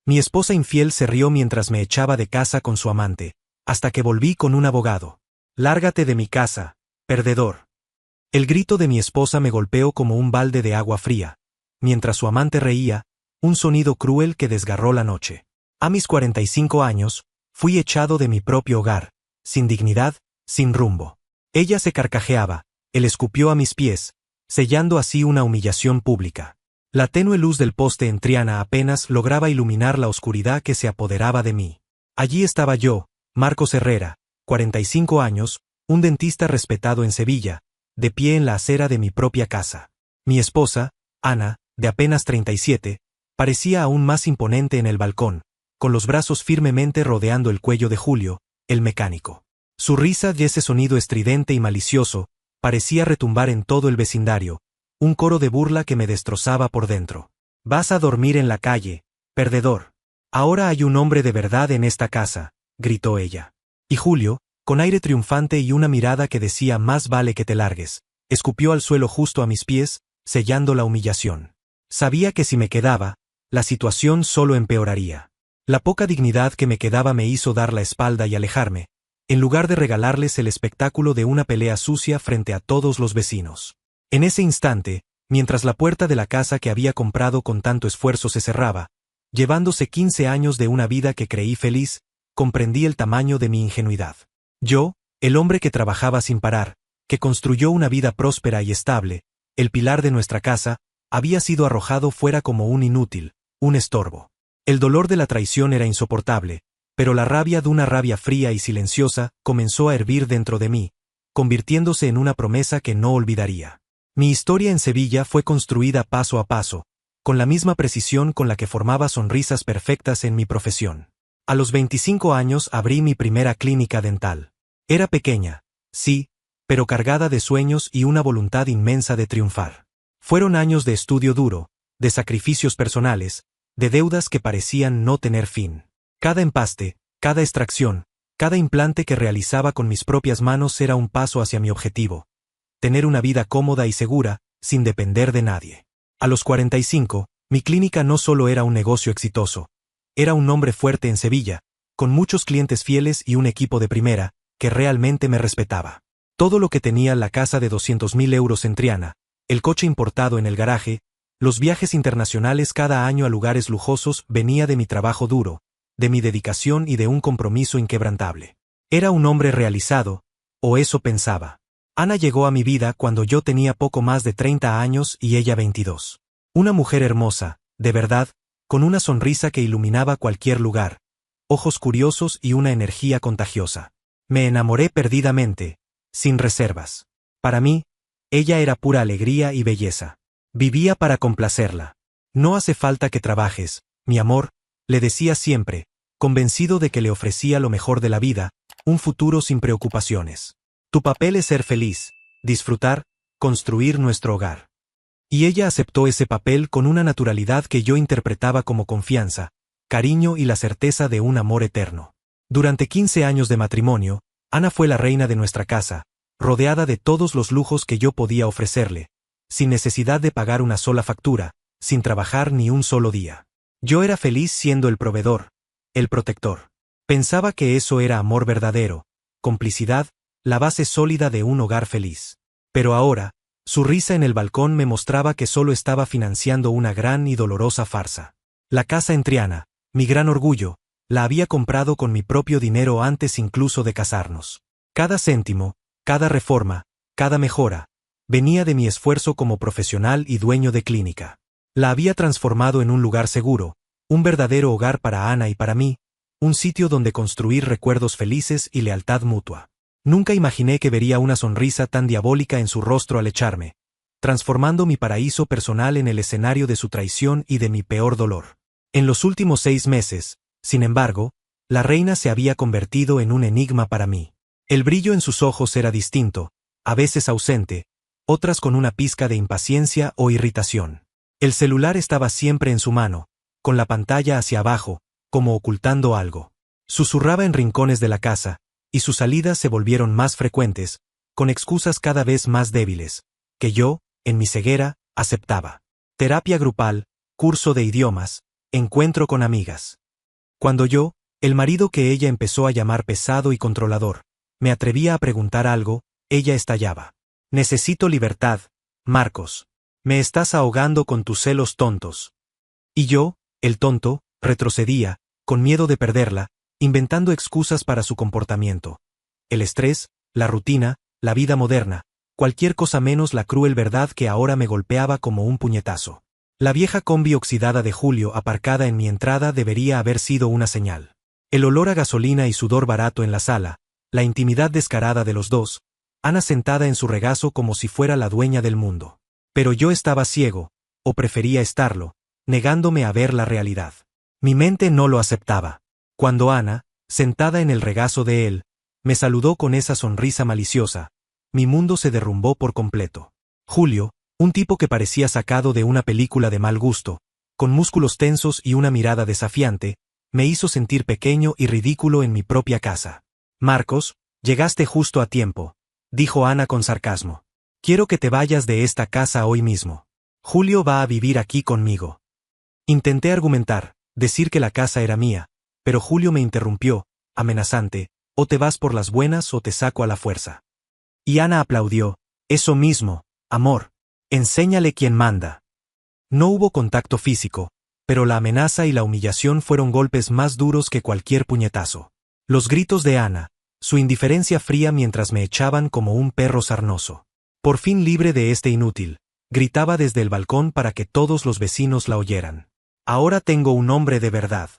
Mi esposa infiel se rió mientras me echaba de casa con su amante, hasta que volví con un abogado. «Lárgate de mi casa, perdedor». El grito de mi esposa me golpeó como un balde de agua fría, mientras su amante reía, un sonido cruel que desgarró la noche. A mis 45 años, fui echado de mi propio hogar, sin dignidad, sin rumbo. Ella se carcajeaba, él escupió a mis pies, sellando así una humillación pública. La tenue luz del poste en Triana apenas lograba iluminar la oscuridad que se apoderaba de mí. Allí estaba yo, Marcos Herrera, 45 años, un dentista respetado en Sevilla, de pie en la acera de mi propia casa. Mi esposa, Ana, de apenas 37, parecía aún más imponente en el balcón, con los brazos firmemente rodeando el cuello de Julio, el mecánico. Su risa y ese sonido estridente y malicioso parecía retumbar en todo el vecindario, un coro de burla que me destrozaba por dentro. «Vas a dormir en la calle, perdedor. Ahora hay un hombre de verdad en esta casa», gritó ella. Y Julio, con aire triunfante y una mirada que decía «más vale que te largues», escupió al suelo justo a mis pies, sellando la humillación. Sabía que si me quedaba, la situación solo empeoraría. La poca dignidad que me quedaba me hizo dar la espalda y alejarme, en lugar de regalarles el espectáculo de una pelea sucia frente a todos los vecinos. En ese instante, mientras la puerta de la casa que había comprado con tanto esfuerzo se cerraba, llevándose 15 años de una vida que creí feliz, comprendí el tamaño de mi ingenuidad. Yo, el hombre que trabajaba sin parar, que construyó una vida próspera y estable, el pilar de nuestra casa, había sido arrojado fuera como un inútil, un estorbo. El dolor de la traición era insoportable, pero la rabia de una rabia fría y silenciosa comenzó a hervir dentro de mí, convirtiéndose en una promesa que no olvidaría. Mi historia en Sevilla fue construida paso a paso, con la misma precisión con la que formaba sonrisas perfectas en mi profesión. A los 25 años abrí mi primera clínica dental. Era pequeña, sí, pero cargada de sueños y una voluntad inmensa de triunfar. Fueron años de estudio duro, de sacrificios personales, de deudas que parecían no tener fin. Cada empaste, cada extracción, cada implante que realizaba con mis propias manos era un paso hacia mi objetivo: tener una vida cómoda y segura, sin depender de nadie. A los 45, mi clínica no solo era un negocio exitoso, era un nombre fuerte en Sevilla, con muchos clientes fieles y un equipo de primera, que realmente me respetaba. Todo lo que tenía la casa de 200.000 euros en Triana, el coche importado en el garaje, los viajes internacionales cada año a lugares lujosos venía de mi trabajo duro, de mi dedicación y de un compromiso inquebrantable. Era un hombre realizado, o eso pensaba. Ana llegó a mi vida cuando yo tenía poco más de 30 años y ella 22. Una mujer hermosa, de verdad, con una sonrisa que iluminaba cualquier lugar, ojos curiosos y una energía contagiosa. Me enamoré perdidamente, sin reservas. Para mí, ella era pura alegría y belleza. Vivía para complacerla. «No hace falta que trabajes, mi amor», le decía siempre, convencido de que le ofrecía lo mejor de la vida, un futuro sin preocupaciones. «Tu papel es ser feliz, disfrutar, construir nuestro hogar». Y ella aceptó ese papel con una naturalidad que yo interpretaba como confianza, cariño y la certeza de un amor eterno. Durante 15 años de matrimonio, Ana fue la reina de nuestra casa, rodeada de todos los lujos que yo podía ofrecerle, sin necesidad de pagar una sola factura, sin trabajar ni un solo día. Yo era feliz siendo el proveedor, el protector. Pensaba que eso era amor verdadero, complicidad, la base sólida de un hogar feliz. Pero ahora, su risa en el balcón me mostraba que solo estaba financiando una gran y dolorosa farsa. La casa en Triana, mi gran orgullo, la había comprado con mi propio dinero antes incluso de casarnos. Cada céntimo, cada reforma, cada mejora, venía de mi esfuerzo como profesional y dueño de clínica. La había transformado en un lugar seguro, un verdadero hogar para Ana y para mí, un sitio donde construir recuerdos felices y lealtad mutua. Nunca imaginé que vería una sonrisa tan diabólica en su rostro al echarme, transformando mi paraíso personal en el escenario de su traición y de mi peor dolor. En los últimos 6 meses, sin embargo, la reina se había convertido en un enigma para mí. El brillo en sus ojos era distinto, a veces ausente, otras con una pizca de impaciencia o irritación. El celular estaba siempre en su mano, con la pantalla hacia abajo, como ocultando algo. Susurraba en rincones de la casa, y sus salidas se volvieron más frecuentes, con excusas cada vez más débiles, que yo, en mi ceguera, aceptaba. Terapia grupal, curso de idiomas, encuentro con amigas. Cuando yo, el marido que ella empezó a llamar pesado y controlador, me atrevía a preguntar algo, ella estallaba. Necesito libertad, Marcos. Me estás ahogando con tus celos tontos. Y yo, el tonto, retrocedía, con miedo de perderla, inventando excusas para su comportamiento. El estrés, la rutina, la vida moderna, cualquier cosa menos la cruel verdad que ahora me golpeaba como un puñetazo. La vieja combi oxidada de Julio aparcada en mi entrada debería haber sido una señal. El olor a gasolina y sudor barato en la sala, la intimidad descarada de los dos, Ana sentada en su regazo como si fuera la dueña del mundo. Pero yo estaba ciego, o prefería estarlo, negándome a ver la realidad. Mi mente no lo aceptaba. Cuando Ana, sentada en el regazo de él, me saludó con esa sonrisa maliciosa, mi mundo se derrumbó por completo. Julio, un tipo que parecía sacado de una película de mal gusto, con músculos tensos y una mirada desafiante, me hizo sentir pequeño y ridículo en mi propia casa. Marcos, llegaste justo a tiempo, dijo Ana con sarcasmo. Quiero que te vayas de esta casa hoy mismo. Julio va a vivir aquí conmigo. Intenté argumentar, decir que la casa era mía, pero Julio me interrumpió, amenazante, o te vas por las buenas o te saco a la fuerza. Y Ana aplaudió, eso mismo, amor, enséñale quién manda. No hubo contacto físico, pero la amenaza y la humillación fueron golpes más duros que cualquier puñetazo. Los gritos de Ana, su indiferencia fría mientras me echaban como un perro sarnoso. Por fin libre de este inútil, gritaba desde el balcón para que todos los vecinos la oyeran. Ahora tengo un hombre de verdad.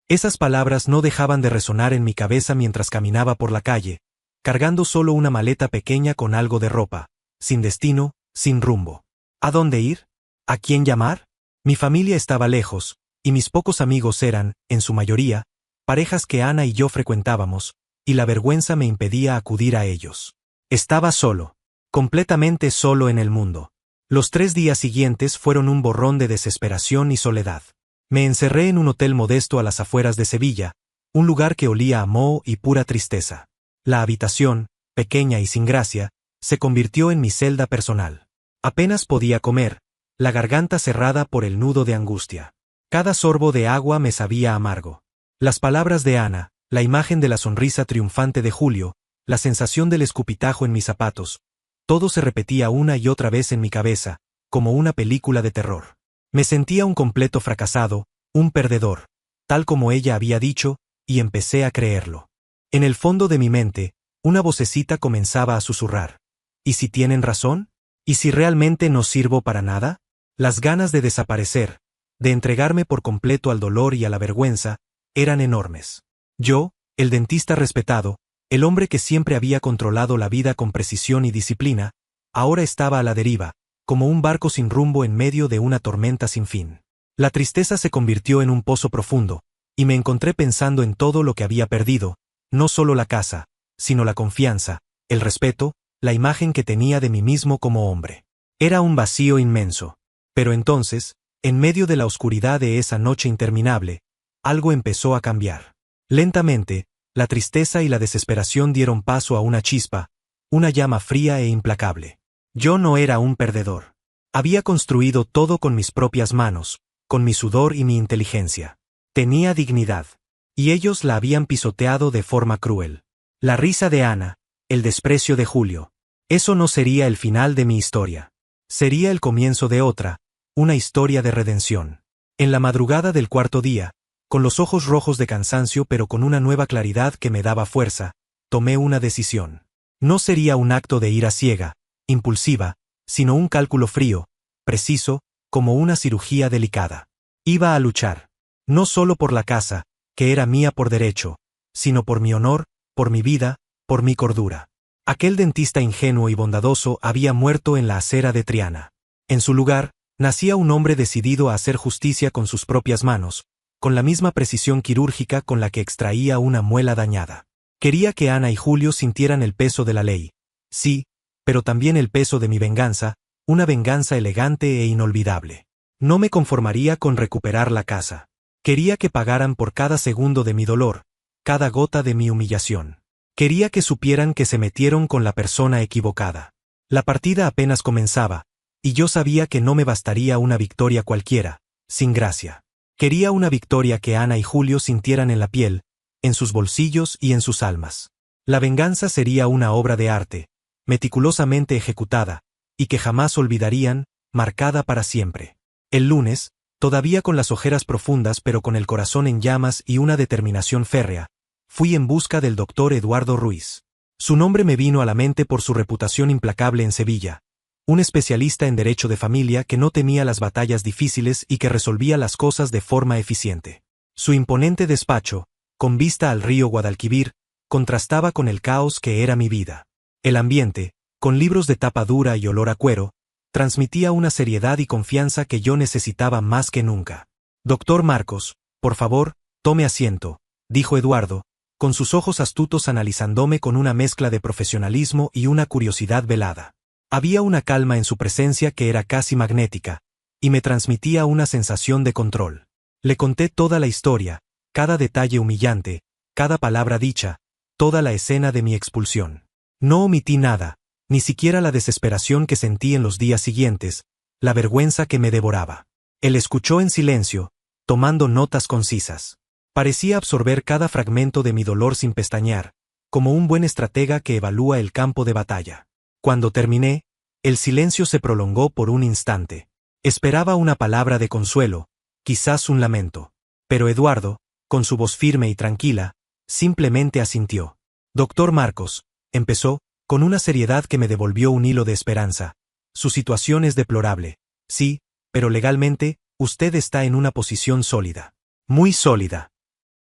Esas palabras no dejaban de resonar en mi cabeza mientras caminaba por la calle, cargando solo una maleta pequeña con algo de ropa, sin destino, sin rumbo. ¿A dónde ir? ¿A quién llamar? Mi familia estaba lejos, y mis pocos amigos eran, en su mayoría, parejas que Ana y yo frecuentábamos, y la vergüenza me impedía acudir a ellos. Estaba solo, completamente solo en el mundo. Los 3 días siguientes fueron un borrón de desesperación y soledad. Me encerré en un hotel modesto a las afueras de Sevilla, un lugar que olía a moho y pura tristeza. La habitación, pequeña y sin gracia, se convirtió en mi celda personal. Apenas podía comer, la garganta cerrada por el nudo de angustia. Cada sorbo de agua me sabía amargo. Las palabras de Ana, la imagen de la sonrisa triunfante de Julio, la sensación del escupitajo en mis zapatos, todo se repetía una y otra vez en mi cabeza, como una película de terror. Me sentía un completo fracasado, un perdedor, tal como ella había dicho, y empecé a creerlo. En el fondo de mi mente, una vocecita comenzaba a susurrar. ¿Y si tienen razón? ¿Y si realmente no sirvo para nada? Las ganas de desaparecer, de entregarme por completo al dolor y a la vergüenza, eran enormes. Yo, el dentista respetado, el hombre que siempre había controlado la vida con precisión y disciplina, ahora estaba a la deriva, como un barco sin rumbo en medio de una tormenta sin fin. La tristeza se convirtió en un pozo profundo, y me encontré pensando en todo lo que había perdido, no solo la casa, sino la confianza, el respeto, la imagen que tenía de mí mismo como hombre. Era un vacío inmenso. Pero entonces, en medio de la oscuridad de esa noche interminable, algo empezó a cambiar. Lentamente, la tristeza y la desesperación dieron paso a una chispa, una llama fría e implacable. Yo no era un perdedor. Había construido todo con mis propias manos, con mi sudor y mi inteligencia. Tenía dignidad. Y ellos la habían pisoteado de forma cruel. La risa de Ana, el desprecio de Julio. Eso no sería el final de mi historia. Sería el comienzo de otra, una historia de redención. En la madrugada del 4.º día, con los ojos rojos de cansancio pero con una nueva claridad que me daba fuerza, tomé una decisión. No sería un acto de ira ciega, impulsiva, sino un cálculo frío, preciso, como una cirugía delicada. Iba a luchar. No solo por la casa, que era mía por derecho, sino por mi honor, por mi vida, por mi cordura. Aquel dentista ingenuo y bondadoso había muerto en la acera de Triana. En su lugar, nacía un hombre decidido a hacer justicia con sus propias manos, con la misma precisión quirúrgica con la que extraía una muela dañada. Quería que Ana y Julio sintieran el peso de la ley. Sí, pero también el peso de mi venganza, una venganza elegante e inolvidable. No me conformaría con recuperar la casa. Quería que pagaran por cada segundo de mi dolor, cada gota de mi humillación. Quería que supieran que se metieron con la persona equivocada. La partida apenas comenzaba, y yo sabía que no me bastaría una victoria cualquiera, sin gracia. Quería una victoria que Ana y Julio sintieran en la piel, en sus bolsillos y en sus almas. La venganza sería una obra de arte, meticulosamente ejecutada, y que jamás olvidarían, marcada para siempre. El lunes, todavía con las ojeras profundas pero con el corazón en llamas y una determinación férrea, fui en busca del doctor Eduardo Ruiz. Su nombre me vino a la mente por su reputación implacable en Sevilla, un especialista en derecho de familia que no temía las batallas difíciles y que resolvía las cosas de forma eficiente. Su imponente despacho, con vista al río Guadalquivir, contrastaba con el caos que era mi vida. El ambiente, con libros de tapa dura y olor a cuero, transmitía una seriedad y confianza que yo necesitaba más que nunca. Doctor Marcos, por favor, tome asiento, dijo Eduardo, con sus ojos astutos analizándome con una mezcla de profesionalismo y una curiosidad velada. Había una calma en su presencia que era casi magnética, y me transmitía una sensación de control. Le conté toda la historia, cada detalle humillante, cada palabra dicha, toda la escena de mi expulsión. No omití nada, ni siquiera la desesperación que sentí en los días siguientes, la vergüenza que me devoraba. Él escuchó en silencio, tomando notas concisas. Parecía absorber cada fragmento de mi dolor sin pestañear, como un buen estratega que evalúa el campo de batalla. Cuando terminé, el silencio se prolongó por un instante. Esperaba una palabra de consuelo, quizás un lamento. Pero Eduardo, con su voz firme y tranquila, simplemente asintió. Doctor Marcos, empezó, con una seriedad que me devolvió un hilo de esperanza. Su situación es deplorable, sí, pero legalmente, usted está en una posición sólida. Muy sólida.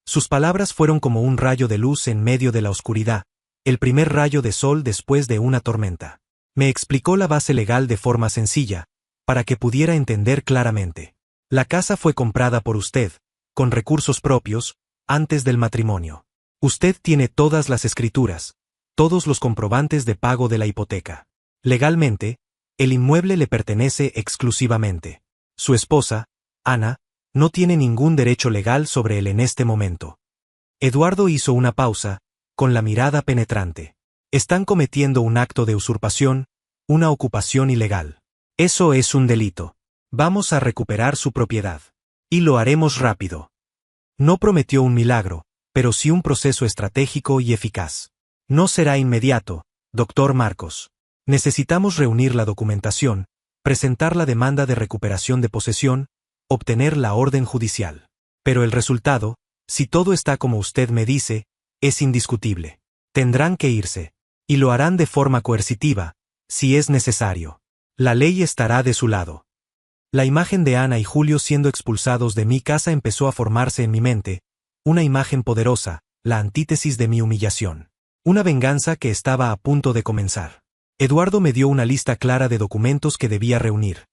Sus palabras fueron como un rayo de luz en medio de la oscuridad, el primer rayo de sol después de una tormenta. Me explicó la base legal de forma sencilla, para que pudiera entender claramente. La casa fue comprada por usted, con recursos propios, antes del matrimonio. Usted tiene todas las escrituras, todos los comprobantes de pago de la hipoteca. Legalmente, el inmueble le pertenece exclusivamente. Su esposa, Ana, no tiene ningún derecho legal sobre él en este momento. Eduardo hizo una pausa, con la mirada penetrante. Están cometiendo un acto de usurpación, una ocupación ilegal. Eso es un delito. Vamos a recuperar su propiedad. Y lo haremos rápido. No prometió un milagro, pero sí un proceso estratégico y eficaz. No será inmediato, doctor Marcos. Necesitamos reunir la documentación, presentar la demanda de recuperación de posesión, obtener la orden judicial. Pero el resultado, si todo está como usted me dice, es indiscutible. Tendrán que irse. Y lo harán de forma coercitiva, si es necesario. La ley estará de su lado. La imagen de Ana y Julio siendo expulsados de mi casa empezó a formarse en mi mente, una imagen poderosa, la antítesis de mi humillación. Una venganza que estaba a punto de comenzar. Eduardo me dio una lista clara de documentos que debía reunir.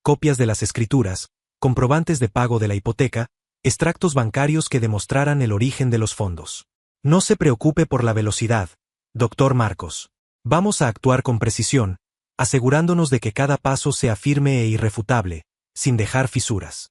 Copias de las escrituras, comprobantes de pago de la hipoteca, extractos bancarios que demostraran el origen de los fondos. No se preocupe por la velocidad, doctor Marcos. Vamos a actuar con precisión, asegurándonos de que cada paso sea firme e irrefutable, sin dejar fisuras.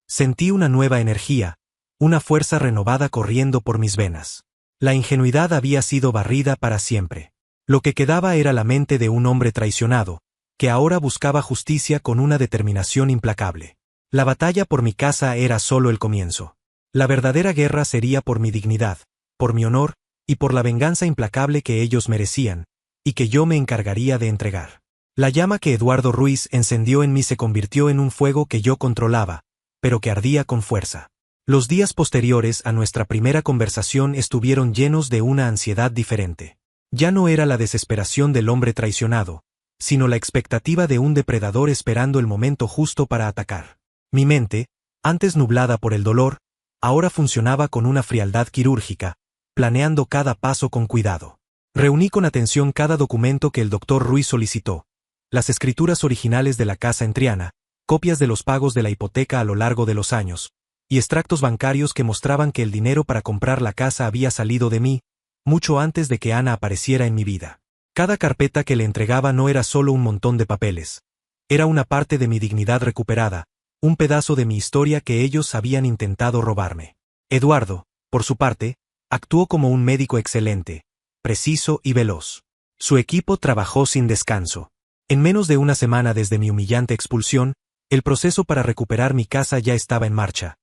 Sentí una nueva energía, una fuerza renovada corriendo por mis venas. La ingenuidad había sido barrida para siempre. Lo que quedaba era la mente de un hombre traicionado, que ahora buscaba justicia con una determinación implacable. La batalla por mi casa era solo el comienzo. La verdadera guerra sería por mi dignidad, por mi honor, y por la venganza implacable que ellos merecían, y que yo me encargaría de entregar. La llama que Eduardo Ruiz encendió en mí se convirtió en un fuego que yo controlaba, pero que ardía con fuerza. Los días posteriores a nuestra primera conversación estuvieron llenos de una ansiedad diferente. Ya no era la desesperación del hombre traicionado, sino la expectativa de un depredador esperando el momento justo para atacar. Mi mente, antes nublada por el dolor, ahora funcionaba con una frialdad quirúrgica, planeando cada paso con cuidado. Reuní con atención cada documento que el doctor Ruiz solicitó, las escrituras originales de la casa en Triana, copias de los pagos de la hipoteca a lo largo de los años, y extractos bancarios que mostraban que el dinero para comprar la casa había salido de mí, mucho antes de que Ana apareciera en mi vida. Cada carpeta que le entregaba no era solo un montón de papeles. Era una parte de mi dignidad recuperada, un pedazo de mi historia que ellos habían intentado robarme. Eduardo, por su parte, actuó como un médico excelente, preciso y veloz. Su equipo trabajó sin descanso. En menos de una semana desde mi humillante expulsión, el proceso para recuperar mi casa ya estaba en marcha,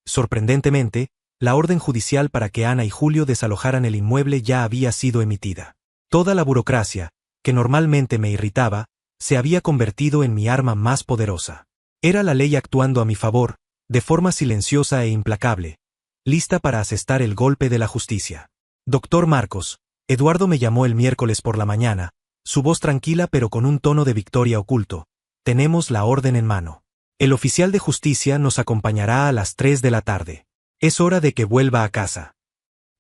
Sorprendentemente, la orden judicial para que Ana y Julio desalojaran el inmueble ya había sido emitida. Toda la burocracia, que normalmente me irritaba, se había convertido en mi arma más poderosa. Era la ley actuando a mi favor, de forma silenciosa e implacable, lista para asestar el golpe de la justicia. Doctor Marcos, Eduardo me llamó el miércoles por la mañana, su voz tranquila pero con un tono de victoria oculto. Tenemos la orden en mano. El oficial de justicia nos acompañará a las 3 de la tarde. Es hora de que vuelva a casa.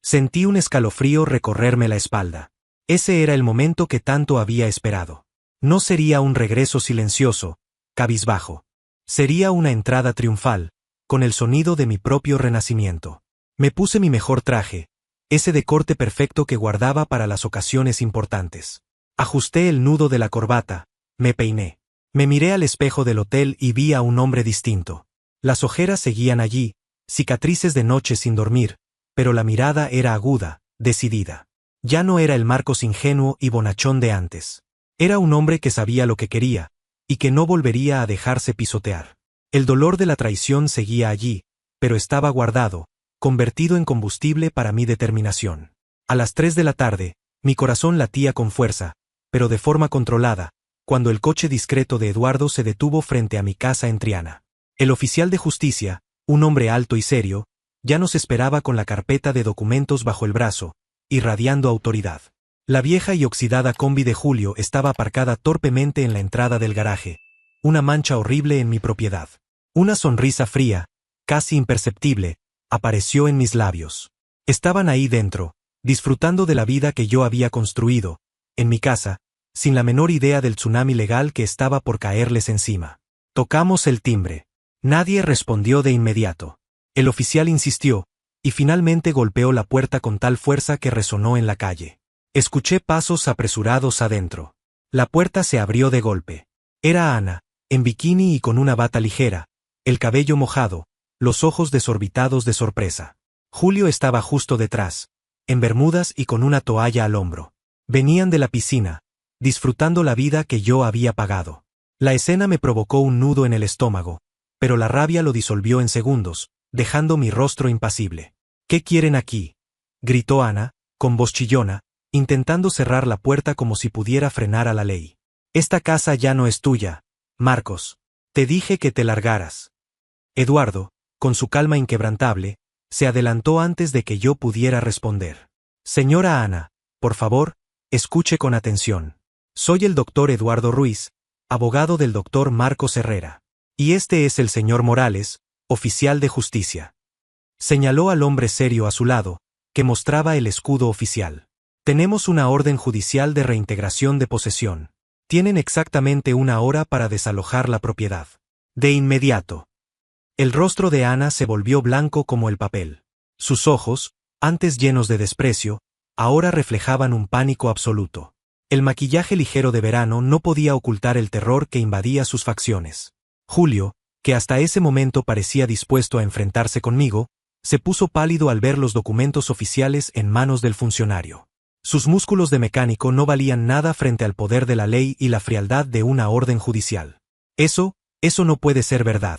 Sentí un escalofrío recorrerme la espalda. Ese era el momento que tanto había esperado. No sería un regreso silencioso, cabizbajo. Sería una entrada triunfal, con el sonido de mi propio renacimiento. Me puse mi mejor traje, ese de corte perfecto que guardaba para las ocasiones importantes. Ajusté el nudo de la corbata, me peiné. Me miré al espejo del hotel y vi a un hombre distinto. Las ojeras seguían allí, cicatrices de noche sin dormir, pero la mirada era aguda, decidida. Ya no era el Marcos ingenuo y bonachón de antes. Era un hombre que sabía lo que quería, y que no volvería a dejarse pisotear. El dolor de la traición seguía allí, pero estaba guardado, convertido en combustible para mi determinación. A las 3 de la tarde, mi corazón latía con fuerza, pero de forma controlada, cuando el coche discreto de Eduardo se detuvo frente a mi casa en Triana. El oficial de justicia, un hombre alto y serio, ya nos esperaba con la carpeta de documentos bajo el brazo, irradiando autoridad. La vieja y oxidada combi de Julio estaba aparcada torpemente en la entrada del garaje, una mancha horrible en mi propiedad. Una sonrisa fría, casi imperceptible, apareció en mis labios. Estaban ahí dentro, disfrutando de la vida que yo había construido, en mi casa, sin la menor idea del tsunami legal que estaba por caerles encima. Tocamos el timbre. Nadie respondió de inmediato. El oficial insistió, y finalmente golpeó la puerta con tal fuerza que resonó en la calle. Escuché pasos apresurados adentro. La puerta se abrió de golpe. Era Ana, en bikini y con una bata ligera, el cabello mojado, los ojos desorbitados de sorpresa. Julio estaba justo detrás, en bermudas y con una toalla al hombro. Venían de la piscina, disfrutando la vida que yo había pagado. La escena me provocó un nudo en el estómago, pero la rabia lo disolvió en segundos, dejando mi rostro impasible. ¿Qué quieren aquí?, gritó Ana, con voz chillona, intentando cerrar la puerta como si pudiera frenar a la ley. Esta casa ya no es tuya, Marcos. Te dije que te largaras. Eduardo, con su calma inquebrantable, se adelantó antes de que yo pudiera responder. Señora Ana, por favor, escuche con atención. Soy el doctor Eduardo Ruiz, abogado del doctor Marcos Herrera. Y este es el señor Morales, oficial de justicia. Señaló al hombre serio a su lado, que mostraba el escudo oficial. Tenemos una orden judicial de reintegración de posesión. Tienen exactamente 1 hora para desalojar la propiedad. De inmediato. El rostro de Ana se volvió blanco como el papel. Sus ojos, antes llenos de desprecio, ahora reflejaban un pánico absoluto. El maquillaje ligero de verano no podía ocultar el terror que invadía sus facciones. Julio, que hasta ese momento parecía dispuesto a enfrentarse conmigo, se puso pálido al ver los documentos oficiales en manos del funcionario. Sus músculos de mecánico no valían nada frente al poder de la ley y la frialdad de una orden judicial. Eso no puede ser verdad,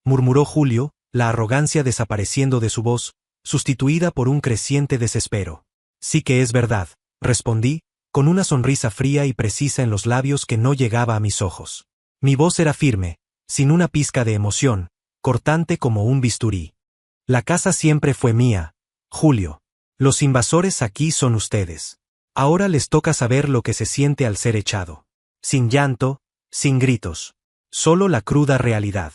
murmuró Julio, la arrogancia desapareciendo de su voz, sustituida por un creciente desespero. Sí que es verdad, respondí, con una sonrisa fría y precisa en los labios que no llegaba a mis ojos. Mi voz era firme, sin una pizca de emoción, cortante como un bisturí. La casa siempre fue mía, Julio. Los invasores aquí son ustedes. Ahora les toca saber lo que se siente al ser echado. Sin llanto, sin gritos. Solo la cruda realidad.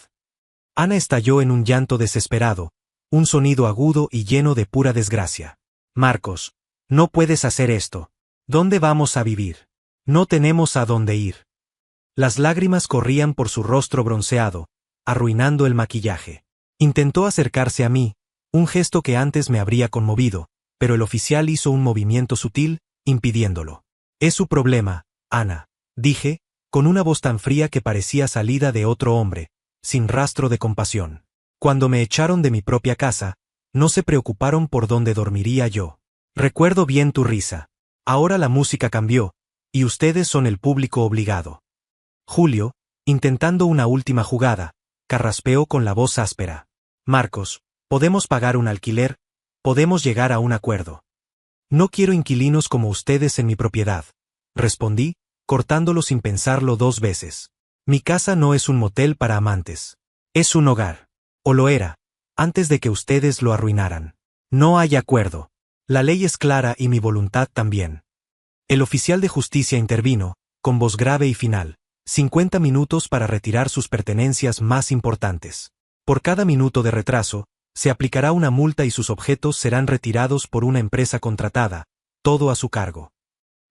Ana estalló en un llanto desesperado, un sonido agudo y lleno de pura desgracia. Marcos, no puedes hacer esto. ¿Dónde vamos a vivir? No tenemos a dónde ir. Las lágrimas corrían por su rostro bronceado, arruinando el maquillaje. Intentó acercarse a mí, un gesto que antes me habría conmovido, pero el oficial hizo un movimiento sutil, impidiéndolo. Es su problema, Ana, dije, con una voz tan fría que parecía salida de otro hombre, sin rastro de compasión. Cuando me echaron de mi propia casa, no se preocuparon por dónde dormiría yo. Recuerdo bien tu risa. Ahora la música cambió, y ustedes son el público obligado. Julio, intentando una última jugada, carraspeó con la voz áspera. Marcos, Podemos pagar un alquiler, podemos llegar a un acuerdo. No quiero inquilinos como ustedes en mi propiedad, respondí, cortándolo sin pensarlo 2 veces. Mi casa no es un motel para amantes. Es un hogar. O lo era, antes de que ustedes lo arruinaran. No hay acuerdo. La ley es clara y mi voluntad también. El oficial de justicia intervino, con voz grave y final. 50 minutos para retirar sus pertenencias más importantes. Por cada minuto de retraso, se aplicará una multa y sus objetos serán retirados por una empresa contratada, todo a su cargo.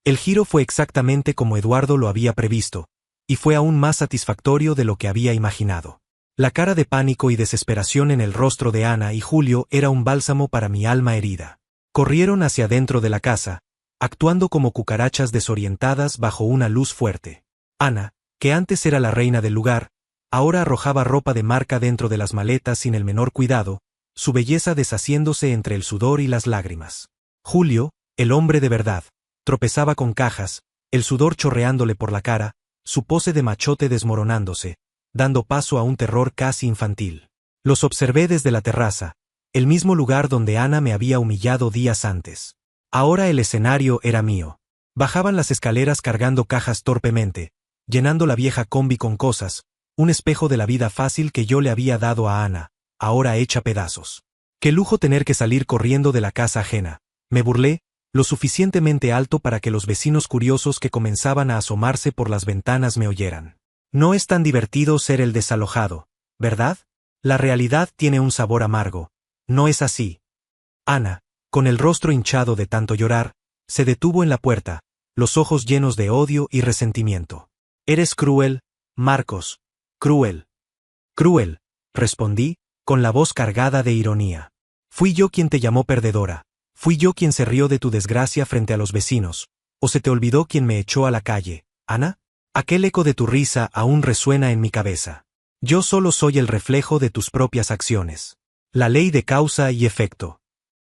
El giro fue exactamente como Eduardo lo había previsto, y fue aún más satisfactorio de lo que había imaginado. La cara de pánico y desesperación en el rostro de Ana y Julio era un bálsamo para mi alma herida. Corrieron hacia dentro de la casa, actuando como cucarachas desorientadas bajo una luz fuerte. Ana, que antes era la reina del lugar, ahora arrojaba ropa de marca dentro de las maletas sin el menor cuidado, su belleza deshaciéndose entre el sudor y las lágrimas. Julio, el hombre de verdad, tropezaba con cajas, el sudor chorreándole por la cara, su pose de machote desmoronándose, dando paso a un terror casi infantil. Los observé desde la terraza, el mismo lugar donde Ana me había humillado días antes. Ahora el escenario era mío. Bajaban las escaleras cargando cajas torpemente, llenando la vieja combi con cosas, un espejo de la vida fácil que yo le había dado a Ana, ahora hecha pedazos. Qué lujo tener que salir corriendo de la casa ajena. Me burlé, lo suficientemente alto para que los vecinos curiosos que comenzaban a asomarse por las ventanas me oyeran. No es tan divertido ser el desalojado, ¿verdad? La realidad tiene un sabor amargo. No es así. Ana, con el rostro hinchado de tanto llorar, se detuvo en la puerta, los ojos llenos de odio y resentimiento. Eres cruel, Marcos. Cruel. Cruel, respondí, con la voz cargada de ironía. Fui yo quien te llamó perdedora. Fui yo quien se rió de tu desgracia frente a los vecinos, o se te olvidó quien me echó a la calle, Ana. Aquel eco de tu risa aún resuena en mi cabeza. Yo solo soy el reflejo de tus propias acciones. La ley de causa y efecto.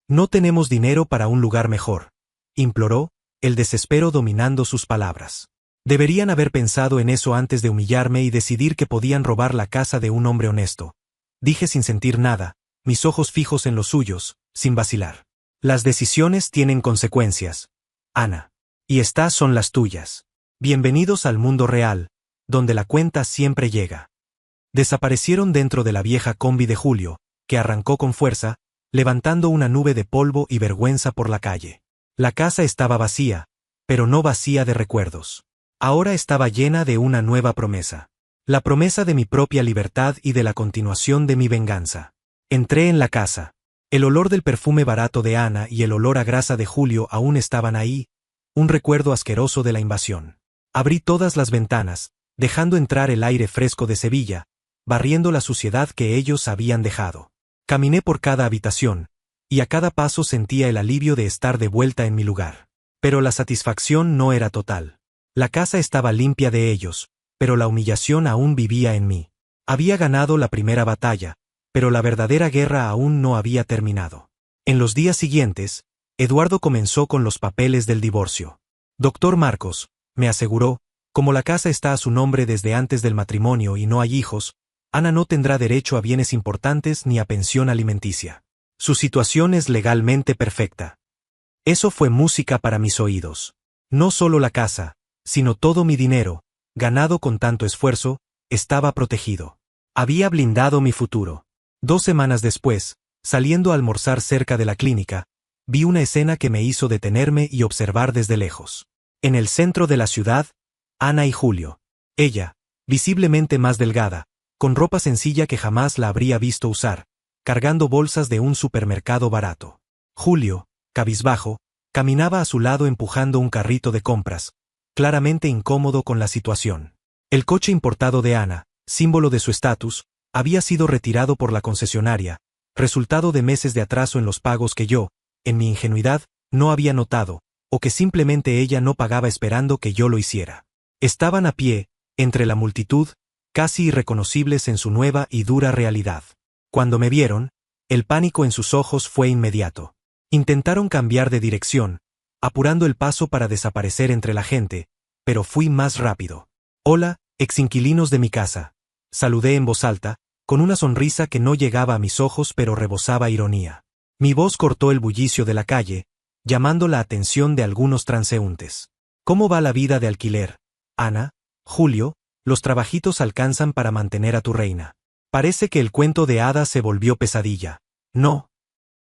No tenemos dinero para un lugar mejor, imploró, el desespero dominando sus palabras. Deberían haber pensado en eso antes de humillarme y decidir que podían robar la casa de un hombre honesto. Dije sin sentir nada, mis ojos fijos en los suyos, sin vacilar. Las decisiones tienen consecuencias, Ana. Y estas son las tuyas. Bienvenidos al mundo real, donde la cuenta siempre llega. Desaparecieron dentro de la vieja combi de Julio, que arrancó con fuerza, levantando una nube de polvo y vergüenza por la calle. La casa estaba vacía, pero no vacía de recuerdos. Ahora estaba llena de una nueva promesa. La promesa de mi propia libertad y de la continuación de mi venganza. Entré en la casa. El olor del perfume barato de Ana y el olor a grasa de Julio aún estaban ahí, un recuerdo asqueroso de la invasión. Abrí todas las ventanas, dejando entrar el aire fresco de Sevilla, barriendo la suciedad que ellos habían dejado. Caminé por cada habitación, y a cada paso sentía el alivio de estar de vuelta en mi lugar. Pero la satisfacción no era total. La casa estaba limpia de ellos, pero la humillación aún vivía en mí. Había ganado la primera batalla, pero la verdadera guerra aún no había terminado. En los días siguientes, Eduardo comenzó con los papeles del divorcio. Doctor Marcos, me aseguró, como la casa está a su nombre desde antes del matrimonio y no hay hijos, Ana no tendrá derecho a bienes importantes ni a pensión alimenticia. Su situación es legalmente perfecta. Eso fue música para mis oídos. No solo la casa, sino todo mi dinero, ganado con tanto esfuerzo, estaba protegido. Había blindado mi futuro. 2 semanas después, saliendo a almorzar cerca de la clínica, vi una escena que me hizo detenerme y observar desde lejos. En el centro de la ciudad, Ana y Julio. Ella, visiblemente más delgada, con ropa sencilla que jamás la habría visto usar, cargando bolsas de un supermercado barato. Julio, cabizbajo, caminaba a su lado empujando un carrito de compras, claramente incómodo con la situación. El coche importado de Ana, símbolo de su estatus, había sido retirado por la concesionaria, resultado de meses de atraso en los pagos que yo, en mi ingenuidad, no había notado, o que simplemente ella no pagaba esperando que yo lo hiciera. Estaban a pie, entre la multitud, casi irreconocibles en su nueva y dura realidad. Cuando me vieron, el pánico en sus ojos fue inmediato. Intentaron cambiar de dirección, apurando el paso para desaparecer entre la gente, pero fui más rápido. Hola, exinquilinos de mi casa. Saludé en voz alta, con una sonrisa que no llegaba a mis ojos pero rebosaba ironía. Mi voz cortó el bullicio de la calle, llamando la atención de algunos transeúntes. ¿Cómo va la vida de alquiler, Ana? Julio, los trabajitos alcanzan para mantener a tu reina. Parece que el cuento de hadas se volvió pesadilla. No.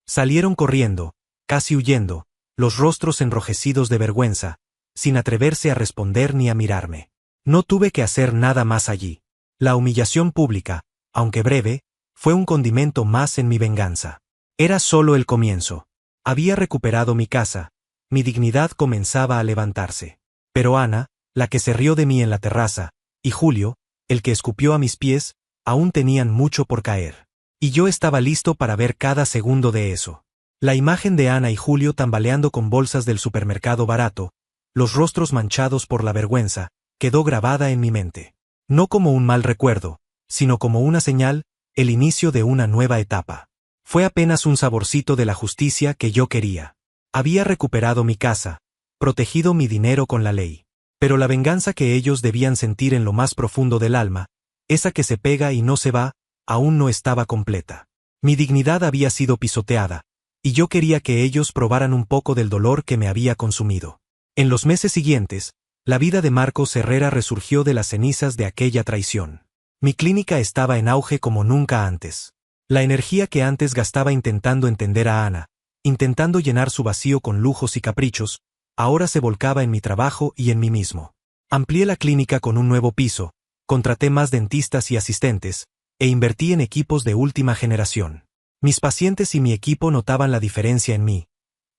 Salieron corriendo, casi huyendo, los rostros enrojecidos de vergüenza, sin atreverse a responder ni a mirarme. No tuve que hacer nada más allí. La humillación pública, aunque breve, fue un condimento más en mi venganza. Era solo el comienzo. Había recuperado mi casa, mi dignidad comenzaba a levantarse. Pero Ana, la que se rió de mí en la terraza, y Julio, el que escupió a mis pies, aún tenían mucho por caer. Y yo estaba listo para ver cada segundo de eso. La imagen de Ana y Julio tambaleando con bolsas del supermercado barato, los rostros manchados por la vergüenza, quedó grabada en mi mente. No como un mal recuerdo, sino como una señal, el inicio de una nueva etapa. Fue apenas un saborcito de la justicia que yo quería. Había recuperado mi casa, protegido mi dinero con la ley. Pero la venganza que ellos debían sentir en lo más profundo del alma, esa que se pega y no se va, aún no estaba completa. Mi dignidad había sido pisoteada, y yo quería que ellos probaran un poco del dolor que me había consumido. En los meses siguientes, la vida de Marcos Herrera resurgió de las cenizas de aquella traición. Mi clínica estaba en auge como nunca antes. La energía que antes gastaba intentando entender a Ana, intentando llenar su vacío con lujos y caprichos, ahora se volcaba en mi trabajo y en mí mismo. Amplié la clínica con un nuevo piso, contraté más dentistas y asistentes, e invertí en equipos de última generación. Mis pacientes y mi equipo notaban la diferencia en mí.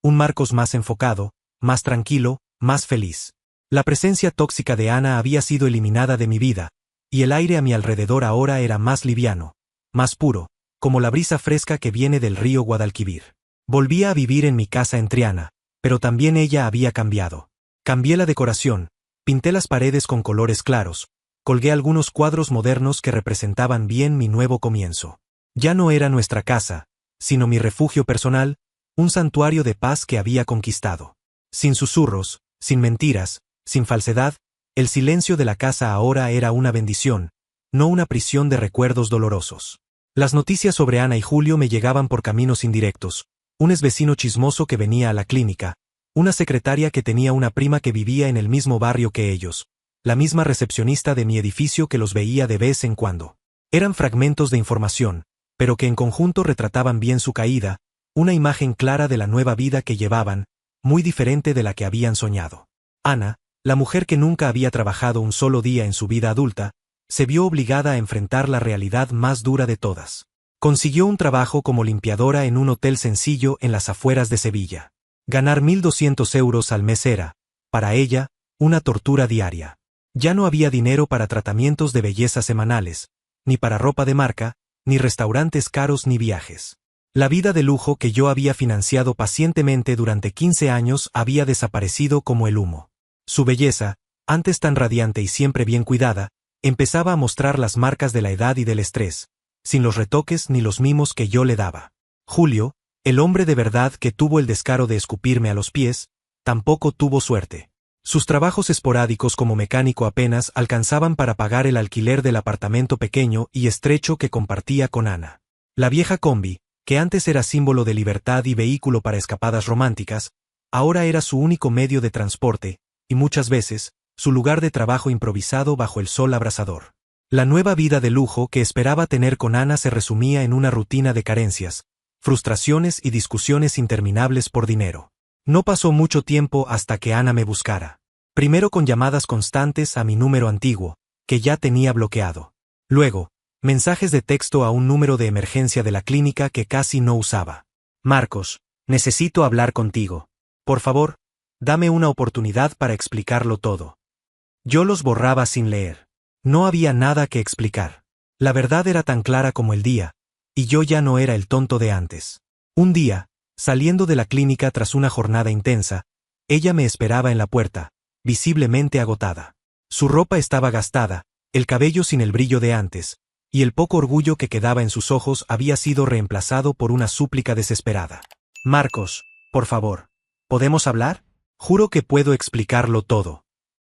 Un Marcos más enfocado, más tranquilo, más feliz. La presencia tóxica de Ana había sido eliminada de mi vida, y el aire a mi alrededor ahora era más liviano, más puro, como la brisa fresca que viene del río Guadalquivir. Volvía a vivir en mi casa en Triana, pero también ella había cambiado. Cambié la decoración, pinté las paredes con colores claros, colgué algunos cuadros modernos que representaban bien mi nuevo comienzo. Ya no era nuestra casa, sino mi refugio personal, un santuario de paz que había conquistado. Sin susurros, sin mentiras, sin falsedad, el silencio de la casa ahora era una bendición, no una prisión de recuerdos dolorosos. Las noticias sobre Ana y Julio me llegaban por caminos indirectos, un exvecino chismoso que venía a la clínica, una secretaria que tenía una prima que vivía en el mismo barrio que ellos, la misma recepcionista de mi edificio que los veía de vez en cuando. Eran fragmentos de información, pero que en conjunto retrataban bien su caída, una imagen clara de la nueva vida que llevaban, muy diferente de la que habían soñado. Ana, la mujer que nunca había trabajado un solo día en su vida adulta, se vio obligada a enfrentar la realidad más dura de todas. Consiguió un trabajo como limpiadora en un hotel sencillo en las afueras de Sevilla. Ganar 1.200 euros al mes era, para ella, una tortura diaria. Ya no había dinero para tratamientos de belleza semanales, ni para ropa de marca, ni restaurantes caros ni viajes. La vida de lujo que yo había financiado pacientemente durante 15 años había desaparecido como el humo. Su belleza, antes tan radiante y siempre bien cuidada, empezaba a mostrar las marcas de la edad y del estrés, sin los retoques ni los mimos que yo le daba. Julio, el hombre de verdad que tuvo el descaro de escupirme a los pies, tampoco tuvo suerte. Sus trabajos esporádicos como mecánico apenas alcanzaban para pagar el alquiler del apartamento pequeño y estrecho que compartía con Ana. La vieja combi, que antes era símbolo de libertad y vehículo para escapadas románticas, ahora era su único medio de transporte, y muchas veces, su lugar de trabajo improvisado bajo el sol abrasador. La nueva vida de lujo que esperaba tener con Ana se resumía en una rutina de carencias, frustraciones y discusiones interminables por dinero. No pasó mucho tiempo hasta que Ana me buscara. Primero con llamadas constantes a mi número antiguo, que ya tenía bloqueado. Luego, mensajes de texto a un número de emergencia de la clínica que casi no usaba. Marcos, necesito hablar contigo. Por favor, dame una oportunidad para explicarlo todo. Yo los borraba sin leer. No había nada que explicar. La verdad era tan clara como el día, y yo ya no era el tonto de antes. Un día, saliendo de la clínica tras una jornada intensa, ella me esperaba en la puerta, visiblemente agotada. Su ropa estaba gastada, el cabello sin el brillo de antes, y el poco orgullo que quedaba en sus ojos había sido reemplazado por una súplica desesperada. Marcos, por favor, ¿podemos hablar? Juro que puedo explicarlo todo.